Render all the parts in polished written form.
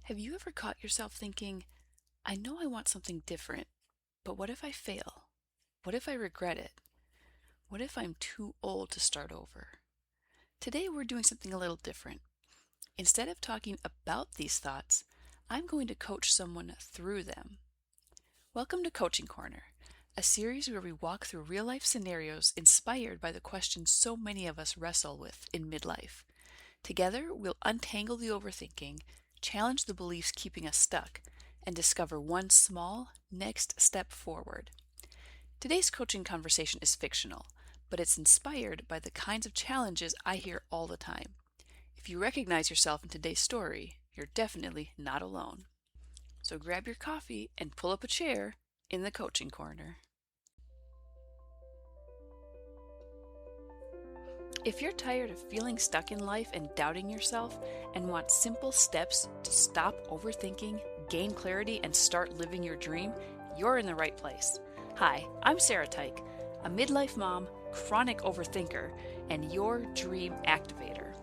Have you ever caught yourself thinking, I know I want something different, but what if I fail? What if I regret it? What if I'm too old to start over? Today we're doing something a little different. Instead of talking about these thoughts, I'm going to coach someone through them. Welcome to Coaching Corner, a series where we walk through real life scenarios inspired by the questions so many of us wrestle with in midlife. Together, we'll untangle the overthinking, challenge the beliefs keeping us stuck, and discover one small next step forward. Today's coaching conversation is fictional, but it's inspired by the kinds of challenges I hear all the time. If you recognize yourself in today's story, you're definitely not alone. So grab your coffee and pull up a chair in the coaching corner. If you're tired of feeling stuck in life and doubting yourself and want simple steps to stop overthinking, gain clarity, and start living your dream, you're in the right place. Hi, I'm Sarah Tyke, a midlife mom, chronic overthinker, and your dream activator.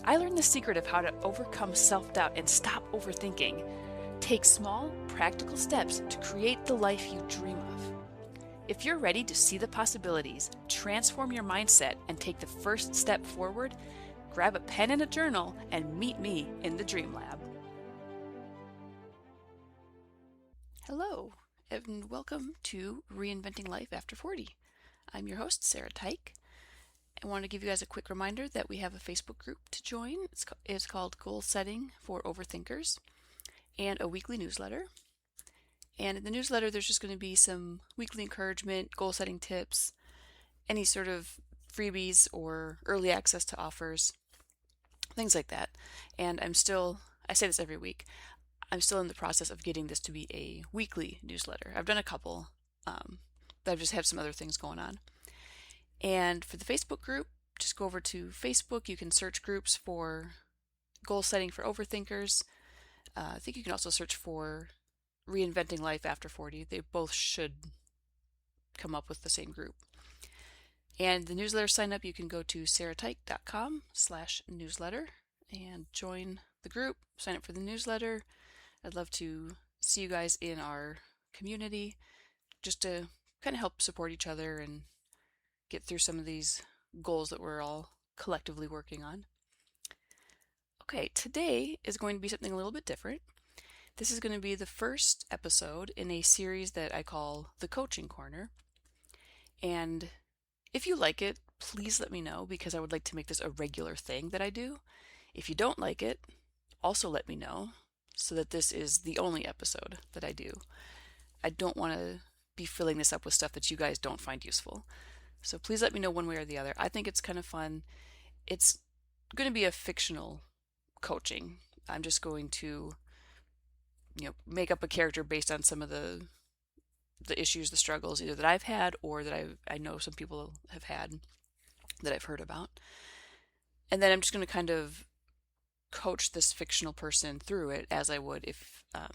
I learned the secret of how to overcome self-doubt and stop overthinking. Take small, practical steps to create the life you dream of. If you're ready to see the possibilities, transform your mindset, and take the first step forward, grab a pen and a journal and meet me in the Dream Lab. Hello, and welcome to Reinventing Life After 40. I'm your host, Sarah Tyke. I want to give you guys a quick reminder that we have a Facebook group to join. It's called Goal Setting for Overthinkers, and a weekly newsletter. And in the newsletter, there's just going to be some weekly encouragement, goal setting tips, any sort of freebies or early access to offers, things like that. And I say this every week, I'm still in the process of getting this to be a weekly newsletter. I've done a couple, but I've just had some other things going on. And for the Facebook group, just go over to Facebook. You can search groups for goal setting for overthinkers. I think you can also search for Reinventing Life After 40. They both should come up with the same group. And the newsletter sign up, you can go to sarahtyke.com/newsletter and join the group, sign up for the newsletter. I'd love to see you guys in our community just to kind of help support each other and get through some of these goals that we're all collectively working on. Okay, today is going to be something a little bit different. This is going to be the first episode in a series that I call The Coaching Corner. And if you like it, please let me know, because I would like to make this a regular thing that I do. If you don't like it, also let me know, so that this is the only episode that I do. I don't want to be filling this up with stuff that you guys don't find useful. So please let me know one way or the other. I think it's kind of fun. It's going to be a fictional coaching. I'm just going to make up a character based on some of the issues, the struggles, either that I've had or that I know some people have had that I've heard about. And then I'm just going to kind of coach this fictional person through it as I would if I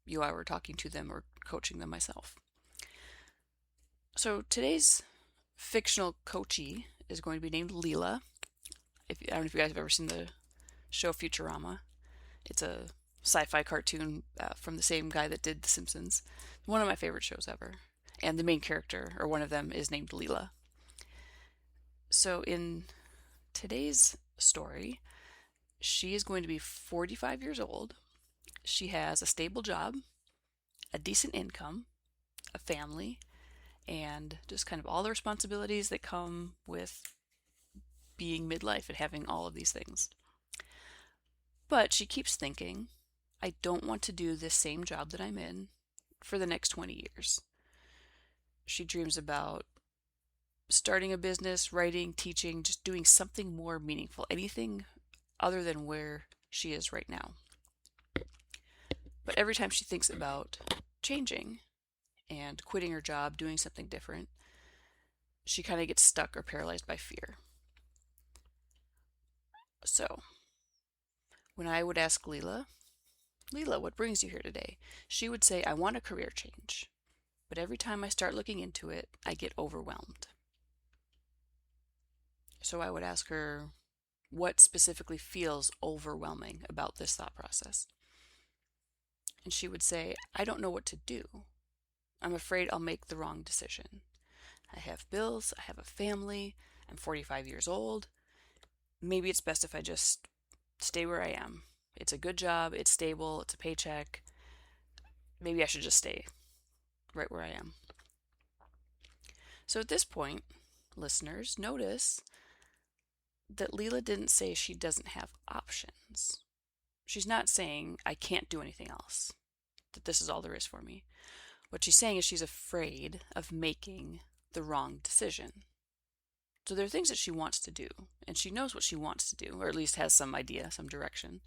were talking to them or coaching them myself. So today's fictional coachee is going to be named Leela. I don't know if you guys have ever seen the show Futurama. It's a sci-fi cartoon from the same guy that did The Simpsons. One of my favorite shows ever. And the main character, or one of them, is named Leela. So in today's story, she is going to be 45 years old. She has a stable job, a decent income, a family, and just kind of all the responsibilities that come with being midlife and having all of these things. But she keeps thinking, I don't want to do this same job that I'm in for the next 20 years. She dreams about starting a business, writing, teaching, just doing something more meaningful, anything other than where she is right now. But every time she thinks about changing and quitting her job, doing something different, she kind of gets stuck or paralyzed by fear. So when I would ask Leela, what brings you here today? She would say, I want a career change. But every time I start looking into it, I get overwhelmed. So I would ask her, what specifically feels overwhelming about this thought process? And she would say, I don't know what to do. I'm afraid I'll make the wrong decision. I have bills, I have a family, I'm 45 years old. Maybe it's best if I just stay where I am. It's a good job, it's stable, it's a paycheck. Maybe I should just stay right where I am. So at this point, listeners, notice that Leela didn't say she doesn't have options. She's not saying, I can't do anything else, that this is all there is for me. What she's saying is she's afraid of making the wrong decision. So there are things that she wants to do, and she knows what she wants to do, or at least has some idea, some direction.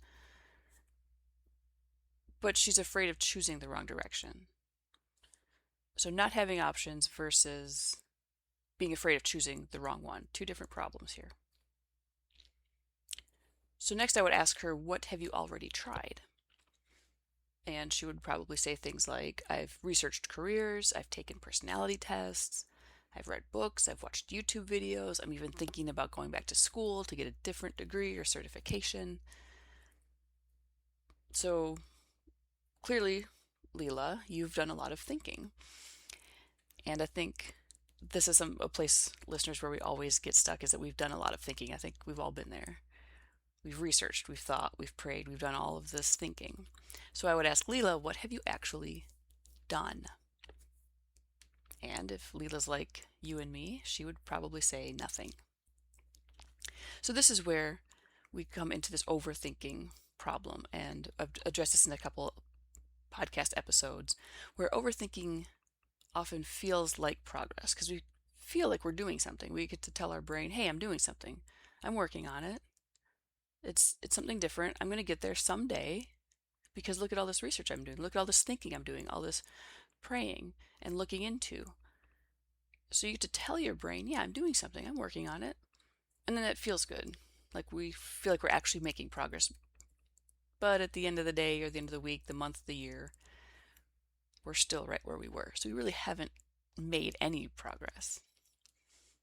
But she's afraid of choosing the wrong direction. So not having options versus being afraid of choosing the wrong one. Two different problems here. So next I would ask her, what have you already tried? And she would probably say things like, I've researched careers, I've taken personality tests, I've read books, I've watched YouTube videos, I'm even thinking about going back to school to get a different degree or certification. So clearly, Leela, you've done a lot of thinking. And I think this is a place, listeners, where we always get stuck, is that we've done a lot of thinking. I think we've all been there. We've researched, we've thought, we've prayed, we've done all of this thinking. So I would ask Leela, what have you actually done? And if Leela's like you and me, she would probably say nothing. So this is where we come into this overthinking problem, and I've addressed this in a couple podcast episodes, where overthinking often feels like progress because we feel like we're doing something. We get to tell our brain, hey, I'm doing something. I'm working on it. It's something different. I'm going to get there someday because look at all this research I'm doing. Look at all this thinking I'm doing, all this praying and looking into. So you get to tell your brain, yeah, I'm doing something. I'm working on it. And then it feels good. Like we feel like we're actually making progress. But at the end of the day or the end of the week, the month, the year, we're still right where we were. So we really haven't made any progress.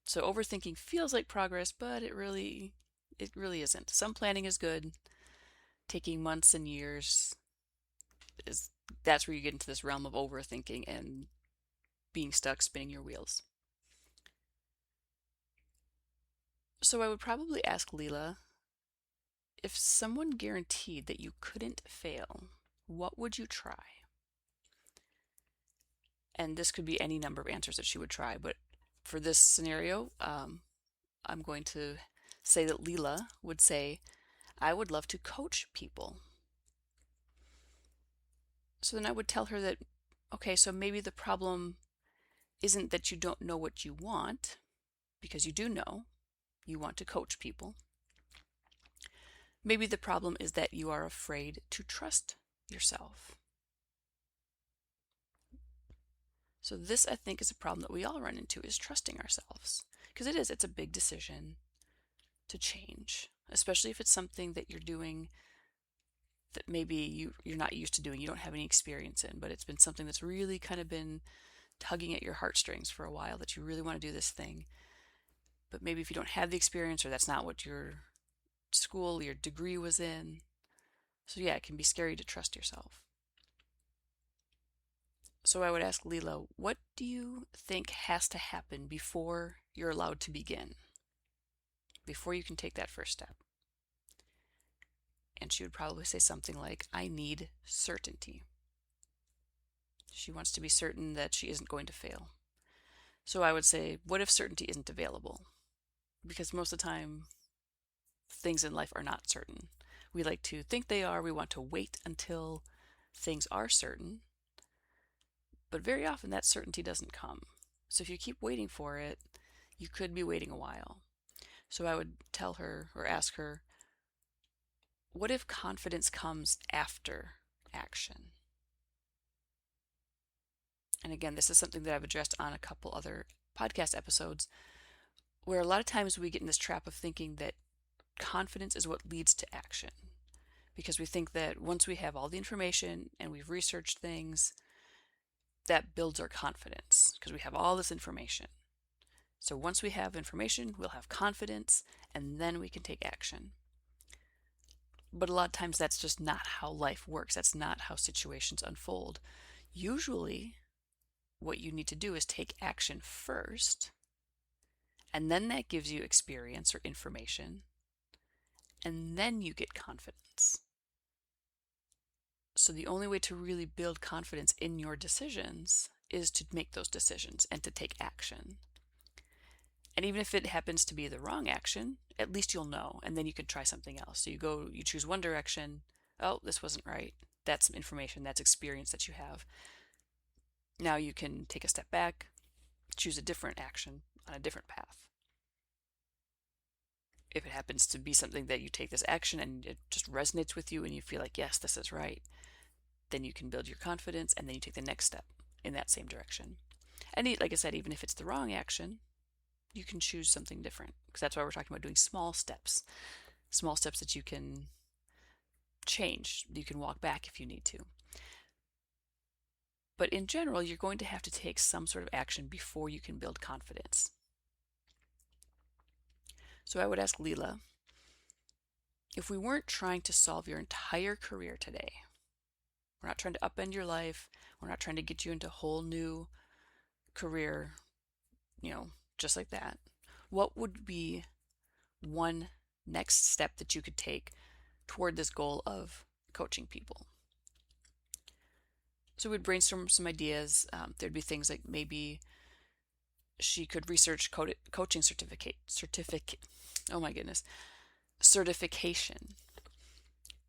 So overthinking feels like progress, but it really isn't. Some planning is good. Taking months and years that's where you get into this realm of overthinking and being stuck spinning your wheels. So I would probably ask Leela, if someone guaranteed that you couldn't fail, what would you try? And this could be any number of answers that she would try, but for this scenario, I'm going to say that Leela would say, I would love to coach people. So then I would tell her that, okay, so maybe the problem isn't that you don't know what you want, because you do know you want to coach people. Maybe the problem is that you are afraid to trust yourself. So this, I think, is a problem that we all run into, is trusting ourselves. Because it's a big decision to change, especially if it's something that you're doing that maybe you're not used to doing, you don't have any experience in, but it's been something that's really kind of been tugging at your heartstrings for a while, that you really want to do this thing. But maybe if you don't have the experience, or that's not what your school, your degree was in. So yeah, it can be scary to trust yourself. So I would ask Leela, what do you think has to happen before you're allowed to begin? Before you can take that first step? And she would probably say something like, I need certainty. She wants to be certain that she isn't going to fail. So I would say, what if certainty isn't available? Because most of the time, things in life are not certain. We like to think they are. We want to wait until things are certain. But very often that certainty doesn't come. So if you keep waiting for it, you could be waiting a while. So I would tell her or ask her, what if confidence comes after action? And again, this is something that I've addressed on a couple other podcast episodes, where a lot of times we get in this trap of thinking that confidence is what leads to action. Because we think that once we have all the information and we've researched things, that builds our confidence because we have all this information. So once we have information, we'll have confidence, and then we can take action. But a lot of times that's just not how life works. That's not how situations unfold. Usually, what you need to do is take action first, and then that gives you experience or information, and then you get confidence. So the only way to really build confidence in your decisions is to make those decisions and to take action. And even if it happens to be the wrong action, at least you'll know, and then you can try something else. So you choose one direction. Oh, this wasn't right. That's some information, that's experience that you have. Now you can take a step back, choose a different action on a different path. If it happens to be something that you take this action and it just resonates with you and you feel like, yes, this is right, then you can build your confidence and then you take the next step in that same direction. And like I said, even if it's the wrong action, you can choose something different, because that's why we're talking about doing small steps that you can change. You can walk back if you need to. But in general, you're going to have to take some sort of action before you can build confidence. So I would ask Leela, if we weren't trying to solve your entire career today, we're not trying to upend your life, we're not trying to get you into a whole new career, just like that, what would be one next step that you could take toward this goal of coaching people? So we'd brainstorm some ideas. There'd be things like maybe she could research coaching oh my goodness, certification.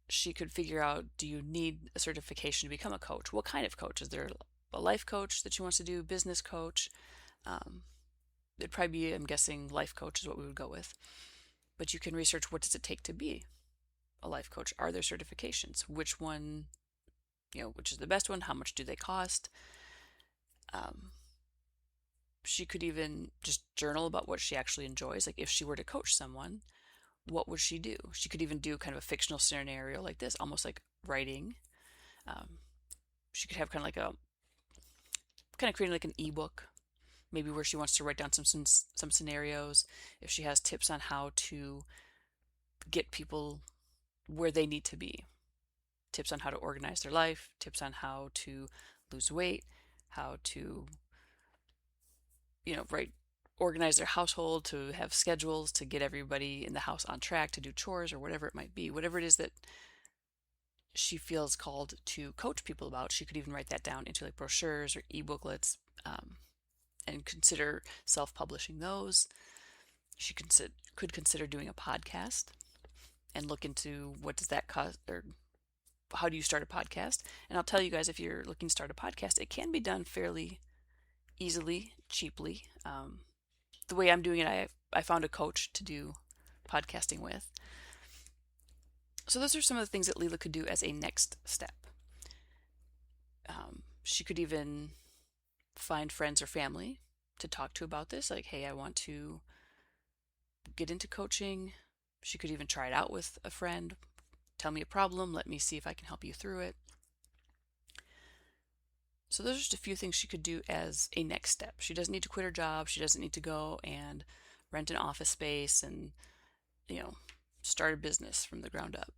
She could figure out, do you need a certification to become a coach? What kind of coach? Is there a life coach that she wants to do, business coach? It'd probably be, I'm guessing, life coach is what we would go with. But you can research, what does it take to be a life coach? Are there certifications? Which one, which is the best one? How much do they cost? She could even just journal about what she actually enjoys. Like if she were to coach someone, what would she do? She could even do kind of a fictional scenario like this, almost like writing. She could have kind of creating like an ebook, maybe where she wants to write down some scenarios. If she has tips on how to get people where they need to be, tips on how to organize their life, tips on how to lose weight, how to, organize their household, to have schedules, to get everybody in the house on track, to do chores or whatever it might be, whatever it is that she feels called to coach people about. She could even write that down into like brochures or e-booklets, and consider self-publishing those. She could consider doing a podcast and look into what does that cost, or how do you start a podcast. And I'll tell you guys, if you're looking to start a podcast, it can be done fairly easily, cheaply. The way I'm doing it, I found a coach to do podcasting with. So those are some of the things that Leela could do as a next step. She could even find friends or family to talk to about this. Like, hey, I want to get into coaching. She could even try it out with a friend. Tell me a problem. Let me see if I can help you through it. So those are just a few things she could do as a next step. She doesn't need to quit her job. She doesn't need to go and rent an office space and, start a business from the ground up.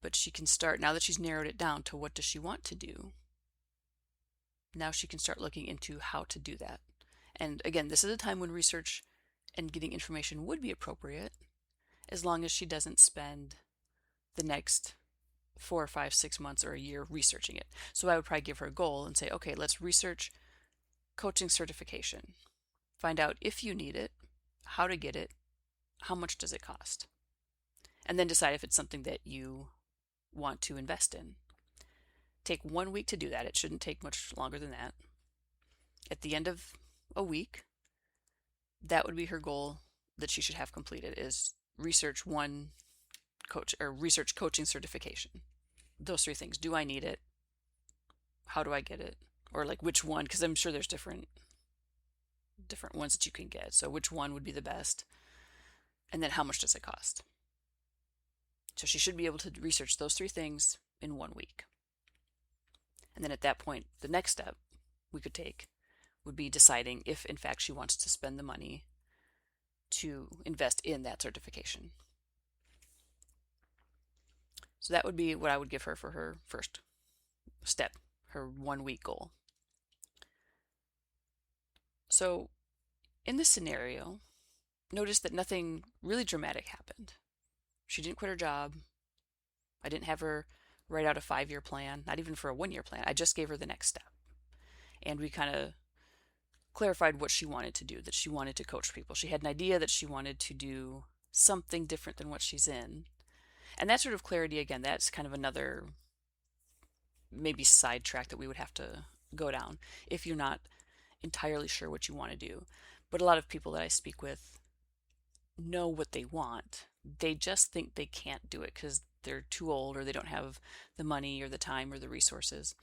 But she can start, now that she's narrowed it down to what does she want to do, now she can start looking into how to do that. And again, this is a time when research and getting information would be appropriate, as long as she doesn't spend the next 4 or 5, 6 months or a year researching it. So I would probably give her a goal and say, okay, let's research coaching certification. Find out if you need it, how to get it, how much does it cost? And then decide if it's something that you want to invest in. Take 1 week to do that. It shouldn't take much longer than that. At the end of a week, that would be her goal that she should have completed, is research coaching certification. Those 3 things. Do I need it? How do I get it? Or like which one? Because I'm sure there's different ones that you can get. So which one would be the best? And then how much does it cost? So she should be able to research those 3 things in 1 week. And then at that point, the next step we could take would be deciding if in fact she wants to spend the money to invest in that certification. So that would be what I would give her for her first step, her 1 week goal. So in this scenario, notice that nothing really dramatic happened. She didn't quit her job. I didn't have her write out a 5 year plan, not even for a 1 year plan. I just gave her the next step. And we kind of clarified what she wanted to do, that she wanted to coach people. She had an idea that she wanted to do something different than what she's in. And that sort of clarity, again, that's kind of another maybe sidetrack that we would have to go down if you're not entirely sure what you want to do. But a lot of people that I speak with know what they want. They just think they can't do it because they're too old or they don't have the money or the time or the resources.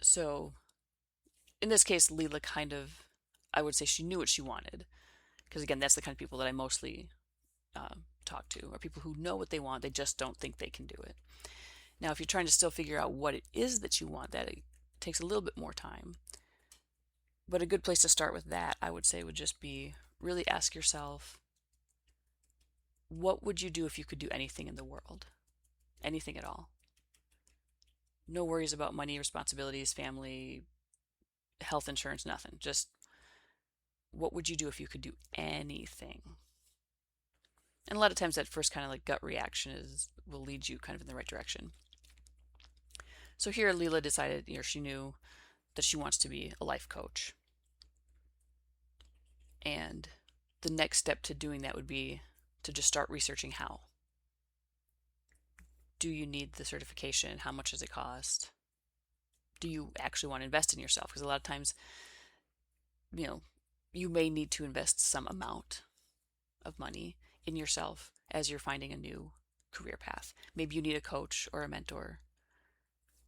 So in this case, Leela kind of, I would say she knew what she wanted. Because again, that's the kind of people that I mostly talk to, are people who know what they want, they just don't think they can do it. Now, if you're trying to still figure out what it is that you want, that it takes a little bit more time. But a good place to start with that, I would say, would just be really ask yourself, what would you do if you could do anything in the world? Anything at all. No worries about money, responsibilities, family, health insurance, nothing. Just what would you do if you could do anything? And a lot of times that first kind of like gut reaction will lead you kind of in the right direction. So here Leela decided, she knew that she wants to be a life coach. And the next step to doing that would be to just start researching how. Do you need the certification? How much does it cost? Do you actually want to invest in yourself? Because a lot of times, you may need to invest some amount of money in yourself as you're finding a new career path. Maybe you need a coach or a mentor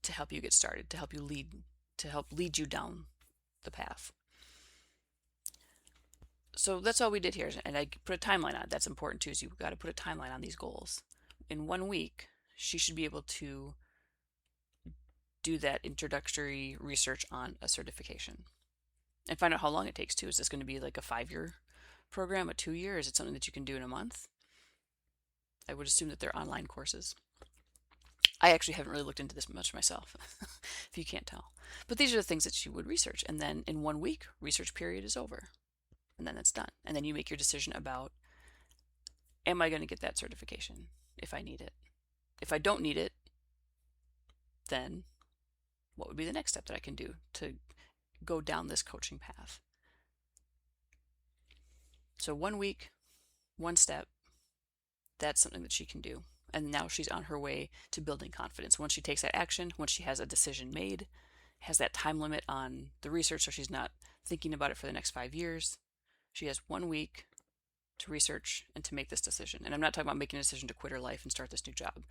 to help you get started, to help lead you down the path. So that's all we did here, and I put a timeline on it. That's important too, is you've got to put a timeline on these goals. In 1 week, she should be able to do that introductory research on a certification and find out how long it takes too. Is this going to be like a 5 year program, a 2 year? Is it something that you can do in a month? I would assume that they're online courses. I actually haven't really looked into this much myself, if you can't tell. But these are the things that you would research. And then in 1 week, research period is over. And then that's done. And then you make your decision about, am I going to get that certification if I need it? If I don't need it, then what would be the next step that I can do to go down this coaching path? So 1 week, 1 step, that's something that she can do. And now she's on her way to building confidence. Once she takes that action, once she has a decision made, has that time limit on the research so she's not thinking about it for the next 5 years, she has 1 week to research and to make this decision. And I'm not talking about making a decision to quit her life and start this new job.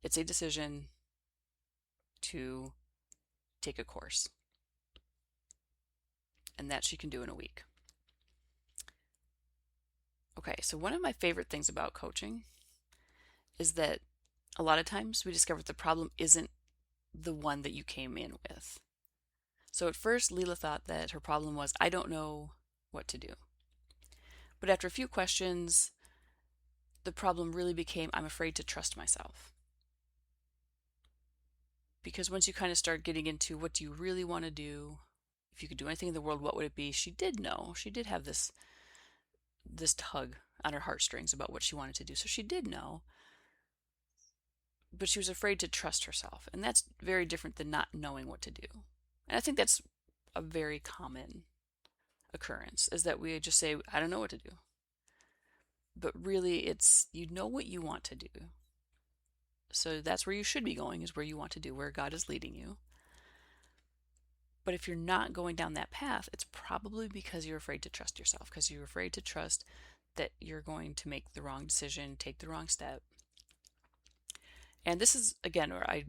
It's a decision to take a course. And that she can do in a week. Okay, so one of my favorite things about coaching is that a lot of times we discover the problem isn't the one that you came in with. So at first, Leela thought that her problem was, I don't know what to do. But after a few questions, the problem really became, I'm afraid to trust myself. Because once you kind of start getting into what do you really want to do, if you could do anything in the world, what would it be? She did know. She did have this tug on her heartstrings about what she wanted to do. So she did know. But she was afraid to trust herself. And that's very different than not knowing what to do. And I think that's a very common occurrence, is that we just say, I don't know what to do. But really, it's, you know what you want to do. So that's where you should be going, is where you want to do, where God is leading you. But if you're not going down that path, it's probably because you're afraid to trust yourself, because you're afraid to trust that you're going to make the wrong decision, take the wrong step. And this is, again, where I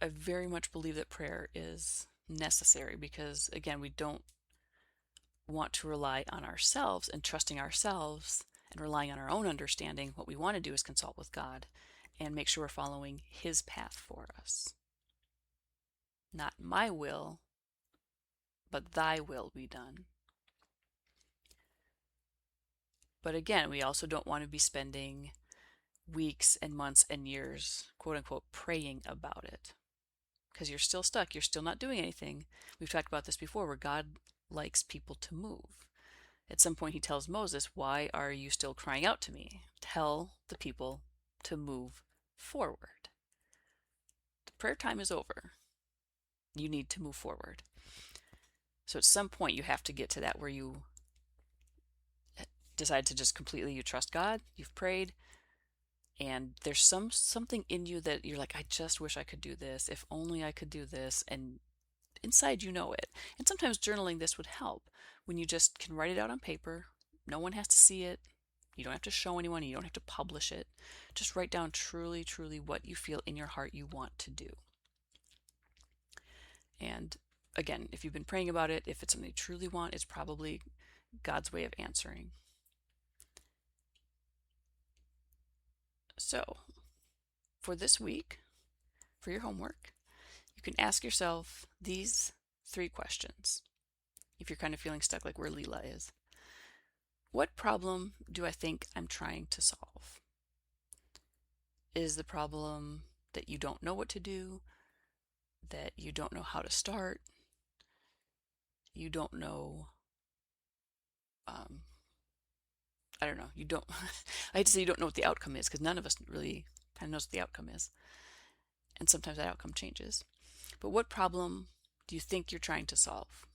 very much believe that prayer is necessary, because, again, we don't want to rely on ourselves and trusting ourselves and relying on our own understanding. What we want to do is consult with God and make sure we're following His path for us. Not my will, but thy will be done. But again, we also don't want to be spending weeks and months and years, quote unquote, praying about it. Because you're still stuck. You're still not doing anything. We've talked about this before, where God likes people to move. At some point, he tells Moses, "Why are you still crying out to me? Tell the people to move forward. The prayer time is over. You need to move forward." So at some point, you have to get to that where you decide to just completely, you trust God, you've prayed, and there's something in you that you're like, I just wish I could do this. If only I could do this. And inside you know it. And sometimes journaling this would help, when you just can write it out on paper. No one has to see it. You don't have to show anyone. You don't have to publish it. Just write down truly, truly what you feel in your heart you want to do. And again, if you've been praying about it, if it's something you truly want, it's probably God's way of answering. So, for this week, for your homework, you can ask yourself these 3 questions. If you're kind of feeling stuck like where Leela is. What problem do I think I'm trying to solve? Is the problem that you don't know what to do? That you don't know how to start? You don't know, I don't know, you don't, I hate to say you don't know what the outcome is, because none of us really kind of knows what the outcome is. And sometimes that outcome changes. But what problem do you think you're trying to solve?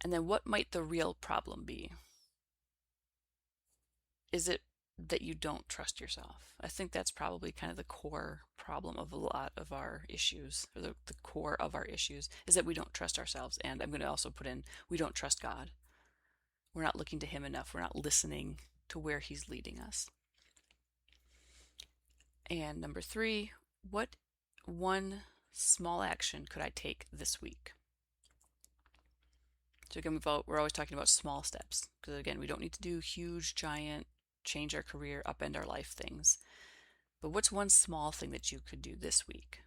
And then what might the real problem be? Is it that you don't trust yourself? I think that's probably kind of the core problem of a lot of our issues, or the core of our issues, is that we don't trust ourselves. And I'm going to also put in, we don't trust God. We're not looking to him enough. We're not listening to where he's leading us. And number 3, what one small action could I take this week? So again, we're always talking about small steps, because again, we don't need to do huge, giant, change our career, upend our life things. But what's one small thing that you could do this week?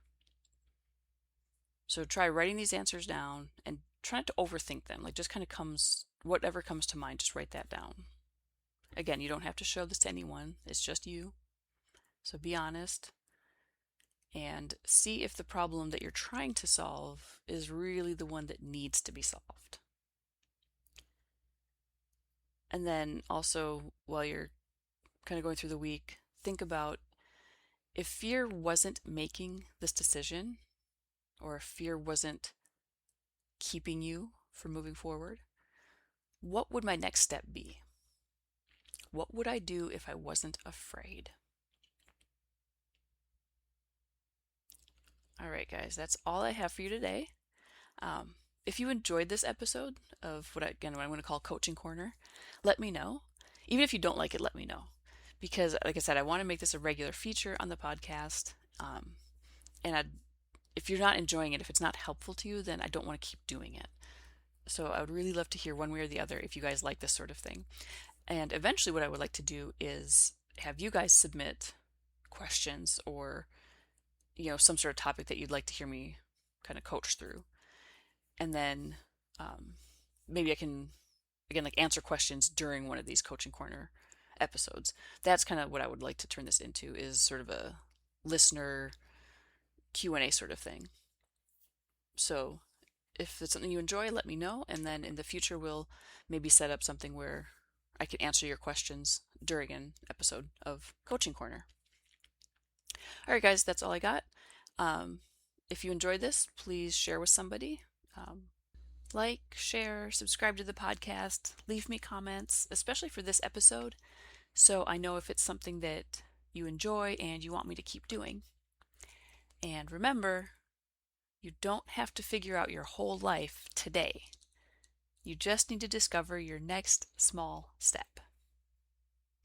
So try writing these answers down and try not to overthink them. Like, just kind of whatever comes to mind, just write that down. Again, you don't have to show this to anyone. It's just you. So be honest and see if the problem that you're trying to solve is really the one that needs to be solved. And then also, while you're kind of going through the week, think about, if fear wasn't making this decision, or if fear wasn't keeping you from moving forward, what would my next step be? What would I do if I wasn't afraid? All right, guys, that's all I have for you today. If you enjoyed this episode of what I'm going to call Coaching Corner, let me know. Even if you don't like it, let me know. Because, like I said, I want to make this a regular feature on the podcast. If you're not enjoying it, if it's not helpful to you, then I don't want to keep doing it. So I would really love to hear one way or the other if you guys like this sort of thing. And eventually what I would like to do is have you guys submit questions, or some sort of topic that you'd like to hear me kind of coach through. And then maybe I can, again, like, answer questions during one of these Coaching Corner episodes. That's kind of what I would like to turn this into, is sort of a listener Q&A sort of thing. So if it's something you enjoy, let me know. And then in the future, we'll maybe set up something where I can answer your questions during an episode of Coaching Corner. All right, guys, that's all I got. If you enjoyed this, please share with somebody. Like, share, subscribe to the podcast, leave me comments, especially for this episode, so I know if it's something that you enjoy and you want me to keep doing. And remember, you don't have to figure out your whole life today. You just need to discover your next small step.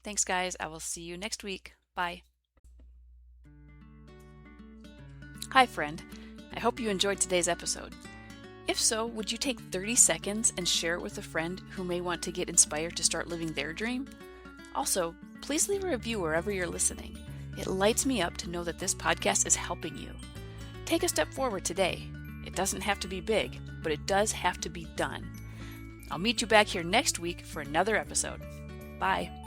Thanks, guys. I will see you next week. Bye. Hi, friend. I hope you enjoyed today's episode. If so, would you take 30 seconds and share it with a friend who may want to get inspired to start living their dream? Also, please leave a review wherever you're listening. It lights me up to know that this podcast is helping you. Take a step forward today. It doesn't have to be big, but it does have to be done. I'll meet you back here next week for another episode. Bye.